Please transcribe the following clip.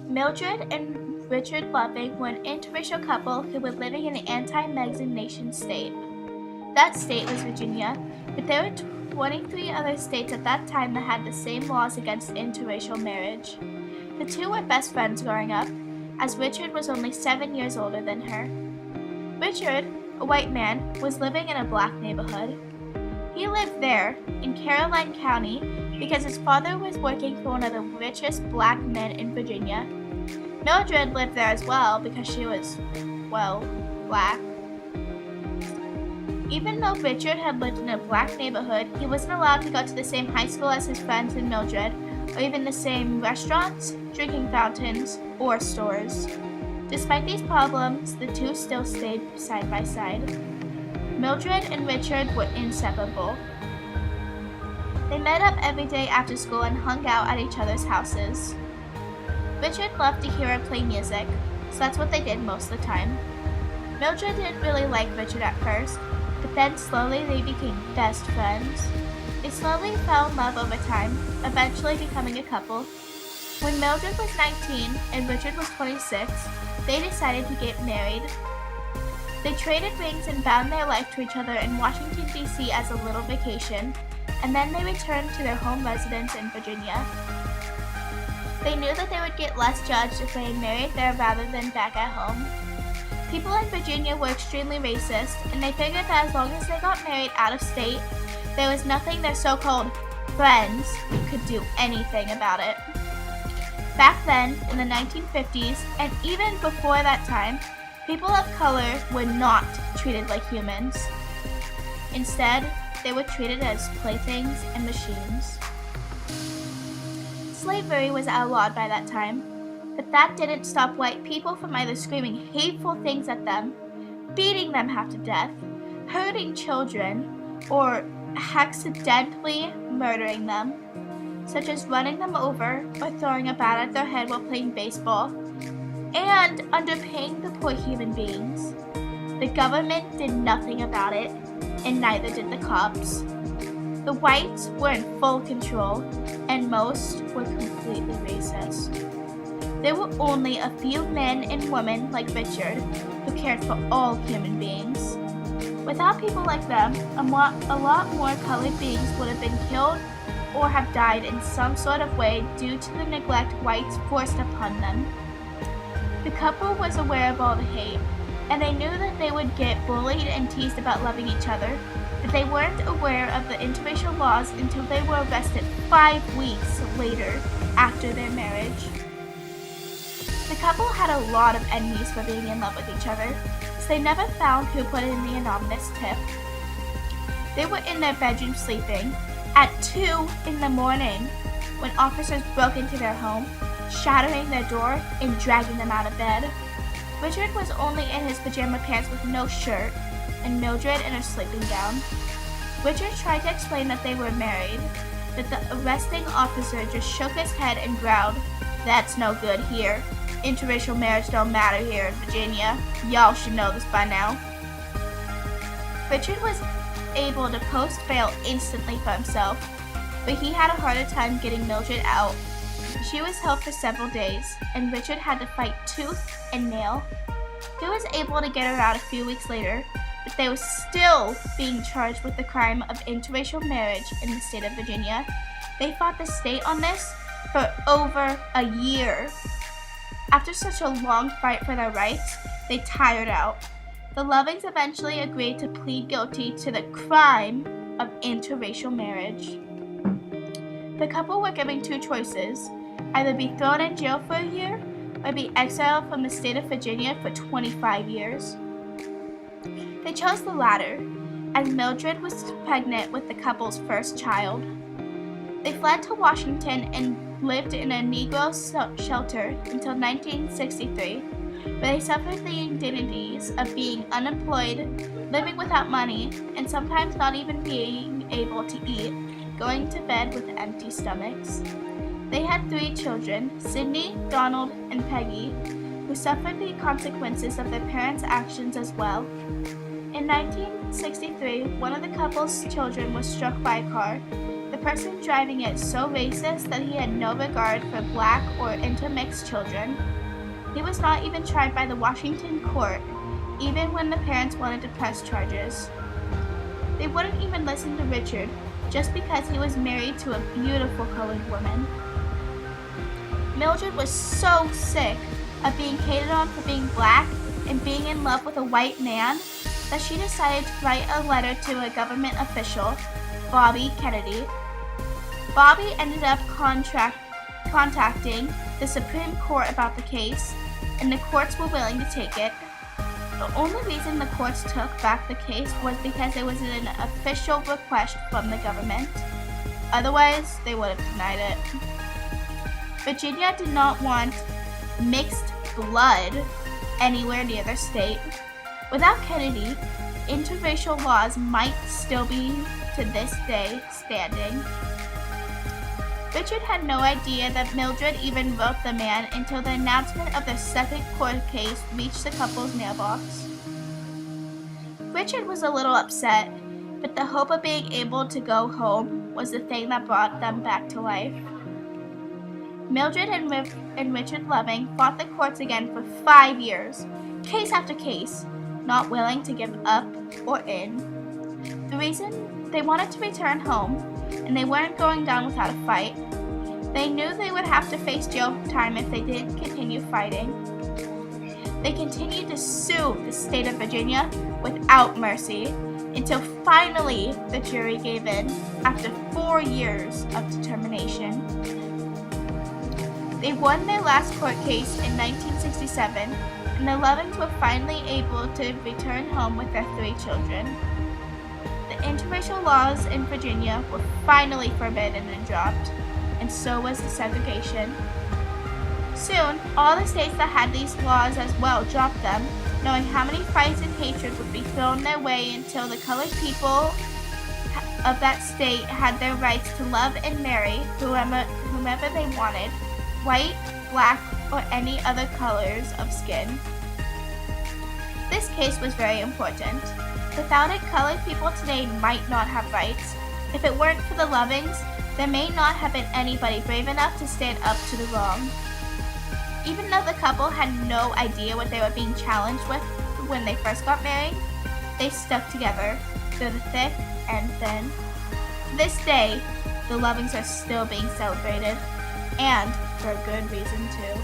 Mildred and Richard Loving were an interracial couple who were living in an anti-Mexican nation state. That state was Virginia, but there were 23 other states at that time that had the same laws against interracial marriage. The two were best friends growing up, as Richard was only 7 years older than her. Richard, a white man, was living in a black neighborhood. He lived there, in Caroline County, because his father was working for one of the richest black men in Virginia. Mildred lived there as well because she was, black. Even though Richard had lived in a black neighborhood, he wasn't allowed to go to the same high school as his friends and Mildred, or even the same restaurants, drinking fountains, or stores. Despite these problems, the two still stayed side by side. Mildred and Richard were inseparable. They met up every day after school and hung out at each other's houses. Richard loved to hear her play music, so that's what they did most of the time. Mildred didn't really like Richard at first, but then slowly they became best friends. They slowly fell in love over time, eventually becoming a couple. When Mildred was 19 and Richard was 26, they decided to get married. They traded rings and bound their life to each other in Washington, D.C. as a little vacation, and then they returned to their home residence in Virginia. They knew that they would get less judged if they married there rather than back at home. People in Virginia were extremely racist, and they figured that as long as they got married out of state, there was nothing their so-called friends could do anything about it. Back then, in the 1950s, and even before that time, people of color were not treated like humans. Instead, they were treated as playthings and machines. Slavery was outlawed by that time, but that didn't stop white people from either screaming hateful things at them, beating them half to death, hurting children, or accidentally murdering them, such as running them over or throwing a bat at their head while playing baseball, and underpaying the poor human beings. The government did nothing about it, and neither did the cops. The whites were in full control, and most were completely racist. There were only a few men and women like Richard who cared for all human beings. Without people like them, a lot more colored beings would have been killed or have died in some sort of way due to the neglect whites forced upon them. The couple was aware of all the hate, and they knew that they would get bullied and teased about loving each other, but they weren't aware of the interracial laws until they were arrested 5 weeks later after their marriage. The couple had a lot of enemies for being in love with each other, so they never found who put in the anonymous tip. They were in their bedroom sleeping at 2 in the morning when officers broke into their home, shattering their door and dragging them out of bed. Richard was only in his pajama pants with no shirt, and Mildred in her sleeping gown. Richard tried to explain that they were married, but the arresting officer just shook his head and growled, "That's no good here. Interracial marriage don't matter here in Virginia. Y'all should know this by now." Richard was able to post bail instantly for himself, but he had a harder time getting Mildred out. She was held for several days, and Richard had to fight tooth and nail. He was able to get her out a few weeks later, but they were still being charged with the crime of interracial marriage in the state of Virginia. They fought the state on this for over a year. After such a long fight for their rights, they tired out. The Lovings eventually agreed to plead guilty to the crime of interracial marriage. The couple were given two choices: either be thrown in jail for a year or be exiled from the state of Virginia for 25 years. They chose the latter, as Mildred was pregnant with the couple's first child. They fled to Washington and lived in a Negro shelter until 1963, where they suffered the indignities of being unemployed, living without money, and sometimes not even being able to eat, going to bed with empty stomachs. They had 3 children, Cindy, Donald, and Peggy, who suffered the consequences of their parents' actions as well. In 1963, one of the couple's children was struck by a car. The the person driving it so racist that he had no regard for black or intermixed children. He was not even tried by the Washington court, even when the parents wanted to press charges. They wouldn't even listen to Richard just because he was married to a beautiful colored woman. Mildred was so sick of being hated on for being black and being in love with a white man that she decided to write a letter to a government official, Bobby Kennedy. Bobby ended up contacting the Supreme Court about the case, and the courts were willing to take it. The only reason the courts took back the case was because it was an official request from the government. Otherwise, they would have denied it. Virginia did not want mixed blood anywhere near their state. Without Kennedy, interracial laws might still be, to this day, standing. Richard had no idea that Mildred even wrote the man until the announcement of their second court case reached the couple's mailbox. Richard was a little upset, but the hope of being able to go home was the thing that brought them back to life. Mildred and Richard Loving fought the courts again for 5 years, case after case, not willing to give up or in. The reason they wanted to return home, and they weren't going down without a fight. They knew they would have to face jail time if they didn't continue fighting. They continued to sue the state of Virginia without mercy until finally the jury gave in after 4 years of determination. They won their last court case in 1967, and the Lovings were finally able to return home with their 3 children. The interracial laws in Virginia were finally forbidden and dropped, and so was the segregation. Soon, all the states that had these laws as well dropped them, knowing how many fights and hatred would be thrown their way until the colored people of that state had their rights to love and marry whomever they wanted, white, black, or any other colors of skin. This case was very important. Without it, colored people today might not have rights. If it weren't for the Lovings, there may not have been anybody brave enough to stand up to the wrong. Even though the couple had no idea what they were being challenged with when they first got married, they stuck together through the thick and thin. To this day, the Lovings are still being celebrated, and for a good reason too.